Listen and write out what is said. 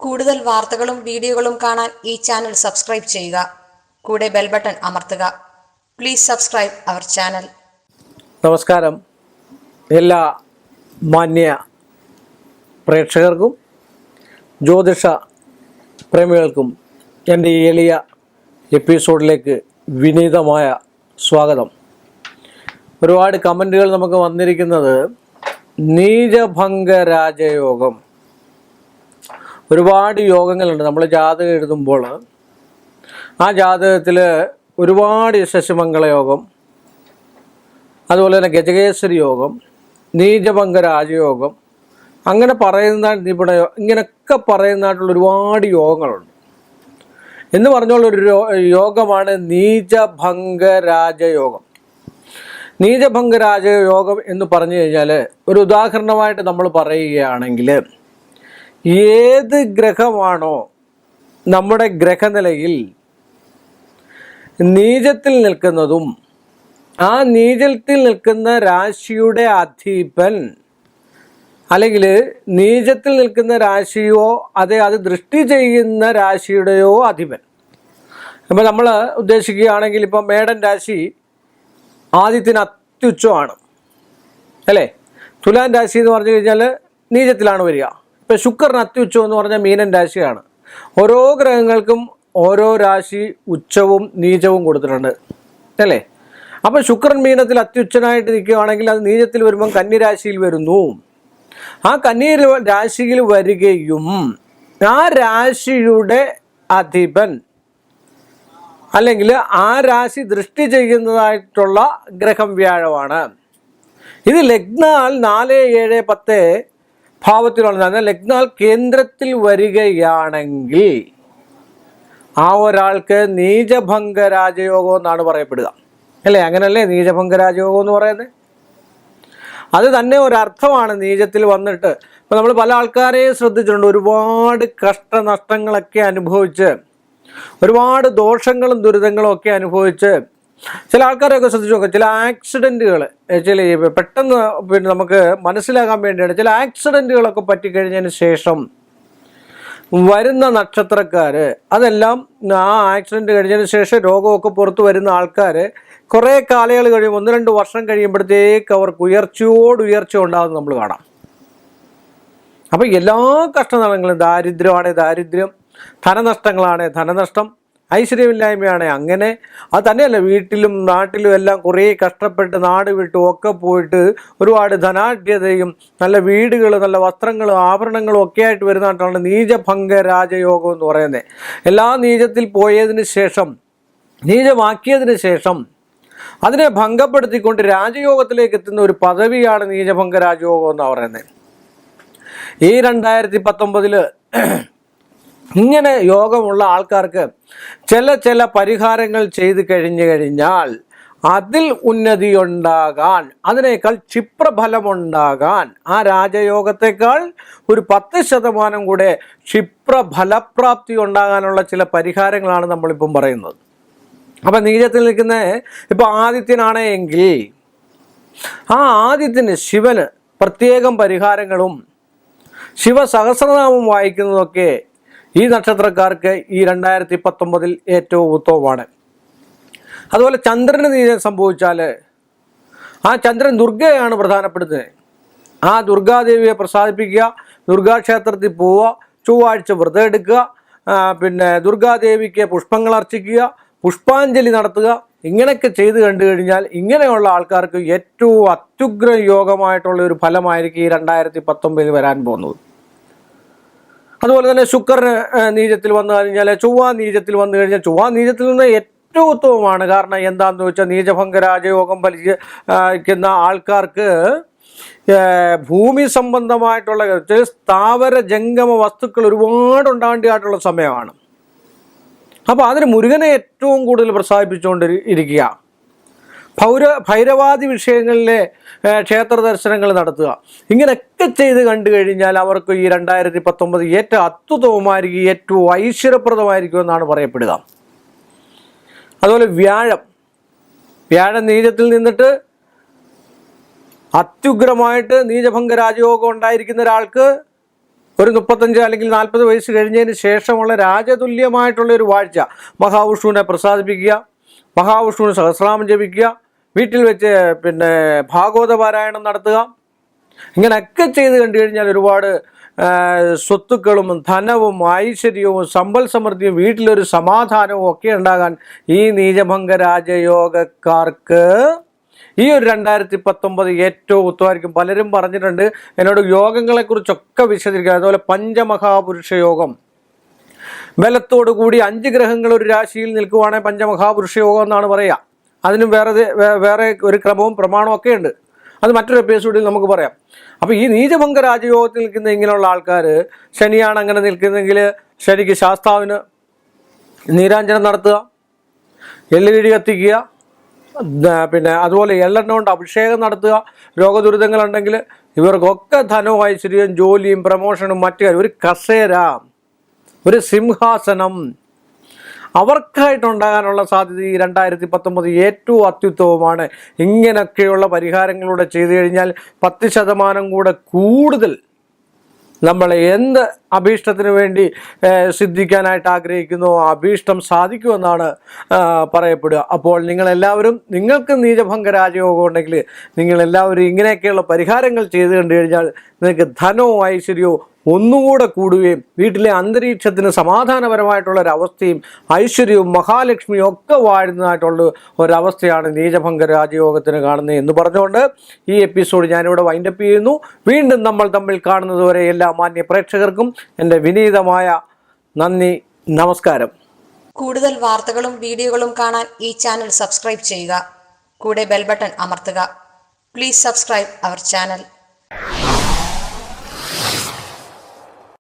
കൂടുതൽ വാർത്തകളും വീഡിയോകളും കാണാൻ ഈ ചാനൽ സബ്സ്ക്രൈബ് ചെയ്യുക. കൂടെ ബെൽ ബട്ടൺ അമർത്തുക. Please subscribe our channel. നമസ്കാരം. എല്ലാ മാന്യ പ്രേക്ഷകർക്കും ജ്യോതിഷ പ്രേമികൾക്കും എൻ്റെ ഈ എളിയ എപ്പിസോഡിലേക്ക് വിനീതമായ സ്വാഗതം. ഒരുപാട് കമൻറ്റുകൾ നമുക്ക് വന്നിരിക്കുന്നത് നീചഭംഗ രാജയോഗം. ഒരുപാട് യോഗങ്ങളുണ്ട്. നമ്മൾ ജാതകം എഴുതുമ്പോൾ ആ ജാതകത്തിൽ ഒരുപാട് യശസ്സുമംഗള യോഗം, അതുപോലെ തന്നെ ഗജകേശ്വരി യോഗം, നീചഭംഗ രാജയോഗം, അങ്ങനെ പറയുന്ന ഇങ്ങനെയൊക്കെ പറയുന്നതായിട്ടുള്ള ഒരുപാട് യോഗങ്ങളുണ്ട്. എന്ന് പറഞ്ഞുള്ളൊരു യോഗമാണ് നീചഭംഗ രാജയോഗം. നീചഭംഗ രാജയോഗം എന്ന് പറഞ്ഞു കഴിഞ്ഞാൽ ഒരു ഉദാഹരണമായിട്ട് നമ്മൾ പറയുകയാണെങ്കിൽ, ഏത് ഗ്രഹമാണോ നമ്മുടെ ഗ്രഹനിലയിൽ നീചത്തിൽ നിൽക്കുന്നതും ആ നീചത്തിൽ നിൽക്കുന്ന രാശിയുടെ അധിപൻ, അല്ലെങ്കിൽ നീചത്തിൽ നിൽക്കുന്ന രാശിയോ അത് ദൃഷ്ടി ചെയ്യുന്ന രാശിയുടെയോ അധിപൻ. അപ്പോൾ നമ്മൾ ഉദ്ദേശിക്കുകയാണെങ്കിൽ ഇപ്പം മേടൻ രാശി ആദിത്യന് അത്യുച്ചമാണ് അല്ലേ. തുലാൻ രാശി എന്ന് പറഞ്ഞു കഴിഞ്ഞാൽ നീചത്തിലാണ് വരിക. ഇപ്പം ശുക്രൻ അത്യുച്ചം എന്ന് പറഞ്ഞാൽ മീനൻ രാശിയാണ്. ഓരോ ഗ്രഹങ്ങൾക്കും ഓരോ രാശി ഉച്ചവും നീചവും കൊടുത്തിട്ടുണ്ട് അല്ലേ. അപ്പം ശുക്രൻ മീനത്തിൽ അത്യുച്ചനായിട്ട് നിൽക്കുകയാണെങ്കിൽ അത് നീചത്തിൽ വരുമ്പം കന്യരാശിയിൽ വരുന്നു. ആ കന്യ രാശിയിൽ വരികയും ആ രാശിയുടെ അധിപൻ അല്ലെങ്കിൽ ആ രാശി ദൃഷ്ടി ചെയ്യുന്നതായിട്ടുള്ള ഗ്രഹം വ്യാഴമാണ്. ഇത് ലഗ്നാൽ 4, 7, 10 ഭാവത്തിലുള്ള ലഗ്നാൽ കേന്ദ്രത്തിൽ വരികയാണെങ്കിൽ ആ ഒരാൾക്ക് നീചഭംഗ രാജയോഗം എന്നാണ് പറയപ്പെടുക അല്ലേ. അങ്ങനല്ലേ നീചഭംഗ രാജയോഗം എന്ന് പറയുന്നത്? അത് തന്നെ ഒരർത്ഥമാണ്. നീചത്തിൽ വന്നിട്ട് ഇപ്പം നമ്മൾ പല ആൾക്കാരെയും ശ്രദ്ധിച്ചിട്ടുണ്ട്. ഒരുപാട് കഷ്ടനഷ്ടങ്ങളൊക്കെ അനുഭവിച്ച്, ഒരുപാട് ദോഷങ്ങളും ദുരിതങ്ങളും ഒക്കെ അനുഭവിച്ച് ചില ആൾക്കാരെയൊക്കെ ശ്രദ്ധിച്ചു നോക്കുക. ചില ആക്സിഡൻറ്റുകൾ പെട്ടെന്ന് നമുക്ക് മനസ്സിലാകാൻ വേണ്ടിയാണ് ചില ആക്സിഡൻറ്റുകളൊക്കെ പറ്റിക്കഴിഞ്ഞതിന് ശേഷം വരുന്ന നക്ഷത്രക്കാർ, അതെല്ലാം ആ ആക്സിഡൻറ്റ് കഴിഞ്ഞതിന് ശേഷം രോഗമൊക്കെ പുറത്ത് വരുന്ന ആൾക്കാർ കുറേ കാലങ്ങൾ കഴിയും, 1-2 വർഷം കഴിയുമ്പോഴത്തേക്ക് അവർക്ക് ഉയർച്ച ഉണ്ടാകുന്നത് നമ്മൾ കാണാം. അപ്പം എല്ലാ കഷ്ടനടങ്ങളും, ദാരിദ്ര്യമാണെങ്കിൽ ദാരിദ്ര്യം, ധനനഷ്ടങ്ങളാണ് ധനനഷ്ടം, ഐശ്വര്യമില്ലായ്മയാണ് അങ്ങനെ. അത് തന്നെയല്ല, വീട്ടിലും നാട്ടിലും എല്ലാം കുറേ കഷ്ടപ്പെട്ട് നാട് വിട്ടും ഒക്കെ പോയിട്ട് ഒരുപാട് ധനാഢ്യതയും നല്ല വീടുകൾ, നല്ല വസ്ത്രങ്ങളും ആഭരണങ്ങളും ഒക്കെ ആയിട്ട് വരുന്നതായിട്ടാണ് നീചഭംഗ രാജയോഗം എന്ന് പറയുന്നത്. എല്ലാ നീചത്തിൽ പോയതിന് ശേഷം, നീചമാക്കിയതിന് ശേഷം അതിനെ ഭംഗപ്പെടുത്തിക്കൊണ്ട് രാജയോഗത്തിലേക്ക് എത്തുന്ന ഒരു പദവിയാണ് നീചഭംഗ രാജയോഗം എന്ന് പറയുന്നത്. ഈ 2019 ഇങ്ങനെ യോഗമുള്ള ആൾക്കാർക്ക് ചില പരിഹാരങ്ങൾ ചെയ്തു കഴിഞ്ഞാൽ അതിൽ ഉന്നതി ഉണ്ടാകാൻ, അതിനേക്കാൾ ക്ഷിപ്രഫലമുണ്ടാകാൻ, ആ രാജയോഗത്തെക്കാൾ ഒരു 10% കൂടെ ക്ഷിപ്രഫലപ്രാപ്തി ഉണ്ടാകാനുള്ള ചില പരിഹാരങ്ങളാണ് നമ്മളിപ്പം പറയുന്നത്. അപ്പം നീചത്തിൽ നിൽക്കുന്ന ഇപ്പം ആദിത്യനാണെങ്കിൽ ആ ആദിത്യന്, ശിവന് പ്രത്യേകം പരിഹാരങ്ങളും ശിവസഹസ്രനാമം വായിക്കുന്നതൊക്കെ ഈ നക്ഷത്രക്കാർക്ക് ഈ 2019 ഏറ്റവും ഉത്തമമാണ്. അതുപോലെ ചന്ദ്രന് നീചം സംഭവിച്ചാൽ ആ ചന്ദ്രൻ ദുർഗയാണ് പ്രധാനപ്പെടുത്തുന്നത്. ആ ദുർഗാദേവിയെ പ്രസാദിപ്പിക്കുക, ദുർഗാക്ഷേത്രത്തിൽ പോവുക, ചൊവ്വാഴ്ച വ്രതം എടുക്കുക, പിന്നെ ദുർഗാദേവിക്ക് പുഷ്പങ്ങൾ അർച്ചിക്കുക, പുഷ്പാഞ്ജലി നടത്തുക. ഇങ്ങനെയൊക്കെ ചെയ്ത് കണ്ടു കഴിഞ്ഞാൽ ഇങ്ങനെയുള്ള ആൾക്കാർക്ക് ഏറ്റവും അത്യുഗ്ര യോഗമായിട്ടുള്ള ഒരു ഫലമായിരിക്കും ഈ 2019 വരാൻ പോകുന്നത്. അതുപോലെ തന്നെ ശുക്രന് നീചത്തിൽ വന്നു കഴിഞ്ഞാൽ, ചൊവ്വ നീചത്തിൽ വന്നു കഴിഞ്ഞാൽ, ചൊവ്വ നീചത്തിൽ നിന്ന് ഏറ്റവും ഉത്തമമാണ്. കാരണം എന്താണെന്ന് വെച്ചാൽ നീചഭംഗ രാജയോഗം ഫലിക്കുന്ന ആൾക്കാർക്ക് ഭൂമി സംബന്ധമായിട്ടുള്ള സ്ഥാവര ജംഗമ വസ്തുക്കൾ ഒരുപാട് ഉണ്ടാകേണ്ടതായിട്ടുള്ള സമയമാണ്. അപ്പോൾ അതിന് മുരുകനെ ഏറ്റവും കൂടുതൽ പ്രസാദിപ്പിച്ചുകൊണ്ട് ഇരിക്കുക. ഭൈരവാദി വിഷയങ്ങളിലെ ക്ഷേത്ര ദർശനങ്ങൾ നടത്തുക. ഇങ്ങനെയൊക്കെ ചെയ്ത് കണ്ടു കഴിഞ്ഞാൽ അവർക്ക് ഈ 2019 ഏറ്റവും അത്യുത്തമമായിരിക്കും, ഏറ്റവും ഐശ്വര്യപ്രദമായിരിക്കും എന്നാണ് പറയപ്പെടുക. അതുപോലെ വ്യാഴം നീചത്തിൽ നിന്നിട്ട് അത്യുഗ്രമായിട്ട് നീചഭംഗ രാജയോഗം ഉണ്ടായിരിക്കുന്ന ഒരാൾക്ക് ഒരു 35 അല്ലെങ്കിൽ 40 വയസ്സ് കഴിഞ്ഞതിന് ശേഷമുള്ള രാജതുല്യമായിട്ടുള്ള ഒരു വാഴ്ച. മഹാവിഷ്ണുവിനെ പ്രസാദിപ്പിക്കുക, മഹാവിഷ്ണുവിന് സഹസ്രനാമം ജപിക്കുക, വീട്ടിൽ വെച്ച് ഭാഗവത പാരായണം നടത്തുക. ഇങ്ങനെയൊക്കെ ചെയ്ത് കണ്ടു കഴിഞ്ഞാൽ ഒരുപാട് സ്വത്തുക്കളും ധനവും ഐശ്വര്യവും സമ്പൽ സമൃദ്ധിയും വീട്ടിലൊരു സമാധാനവും ഒക്കെ ഉണ്ടാകാൻ ഈ നീചഭംഗ രാജയോഗക്കാർക്ക് ഈ ഒരു 2019 ഏറ്റവും ഉത്തമമായിരിക്കും. പലരും പറഞ്ഞിട്ടുണ്ട് എന്നോട് യോഗങ്ങളെക്കുറിച്ചൊക്കെ വിശദീകരിക്കുക. അതുപോലെ പഞ്ചമഹാപുരുഷ യോഗം, ബലത്തോടു കൂടി 5 ഗ്രഹങ്ങൾ ഒരു രാശിയിൽ നിൽക്കുവാണെങ്കിൽ പഞ്ചമഹാപുരുഷ യോഗം എന്നാണ് പറയുക. അതിനും വേറെ ഒരു ക്രമവും പ്രമാണവും ഒക്കെ ഉണ്ട്. അത് മറ്റൊരു എപ്പിസോഡിൽ നമുക്ക് പറയാം. അപ്പോൾ ഈ നീചഭംഗ രാജയോഗത്തിൽ നിൽക്കുന്ന ഇങ്ങനെയുള്ള ആൾക്കാർ, ശനിയാണ് അങ്ങനെ നിൽക്കുന്നെങ്കിൽ ശനിക്ക് ശാസ്താവിന് നീരാഞ്ജനം നടത്തുക, എള്ളുകിഴി കത്തിക്കുക, അതുപോലെ എള്ളെണ്ണ കൊണ്ട് അഭിഷേകം നടത്തുക. രോഗദുരിതങ്ങളുണ്ടെങ്കിൽ ഇവർക്കൊക്കെ ധനവും ഐശ്വര്യവും ജോലിയും പ്രമോഷനും മറ്റു കാര്യം, ഒരു കസേര, ഒരു സിംഹാസനം അവർക്കായിട്ടുണ്ടാകാനുള്ള സാധ്യത ഈ 2019 ഏറ്റവും അത്യുത്തമമാണ്. ഇങ്ങനെയൊക്കെയുള്ള പരിഹാരങ്ങളൂടെ ചെയ്തു കഴിഞ്ഞാൽ 10% കൂടെ കൂടുതൽ നമ്മൾ എന്ത് അഭീഷ്ടത്തിന് വേണ്ടി സിദ്ധിക്കാനായിട്ട് ആഗ്രഹിക്കുന്നു അഭീഷ്ടം സാധിക്കുമെന്നാണ് പറയപ്പെടുക. അപ്പോൾ നിങ്ങളെല്ലാവരും, നിങ്ങൾക്ക് നീചഭംഗ രാജയോഗം ഉണ്ടെങ്കിൽ നിങ്ങളെല്ലാവരും ഇങ്ങനെയൊക്കെയുള്ള പരിഹാരങ്ങൾ ചെയ്തു കണ്ടു കഴിഞ്ഞാൽ നിങ്ങൾക്ക് ധനവും ഐശ്വര്യവും ഒന്നുകൂടെ കൂടുകയും വീട്ടിലെ അന്തരീക്ഷത്തിന് സമാധാനപരമായിട്ടുള്ളൊരവസ്ഥയും ഐശ്വര്യവും മഹാലക്ഷ്മിയും ഒക്കെ വാഴുന്നതായിട്ടുള്ള ഒരവസ്ഥയാണ് നീചഭംഗ രാജയോഗത്തിന് കാണുന്നത് എന്ന് പറഞ്ഞുകൊണ്ട് ഈ എപ്പിസോഡ് ഞാനിവിടെ വൈൻഡപ്പ് ചെയ്യുന്നു. വീണ്ടും നമ്മൾ തമ്മിൽ കാണുന്നതുവരെ എല്ലാ മാന്യ പ്രേക്ഷകർക്കും എൻ്റെ വിനീതമായ നന്ദി, നമസ്കാരം. കൂടുതൽ വാർത്തകളും വീഡിയോകളും കാണാൻ ഈ ചാനൽ സബ്സ്ക്രൈബ് ചെയ്യുക. കൂടെ ബെൽ ബട്ടൺ അമർത്തുക. Please subscribe our channel.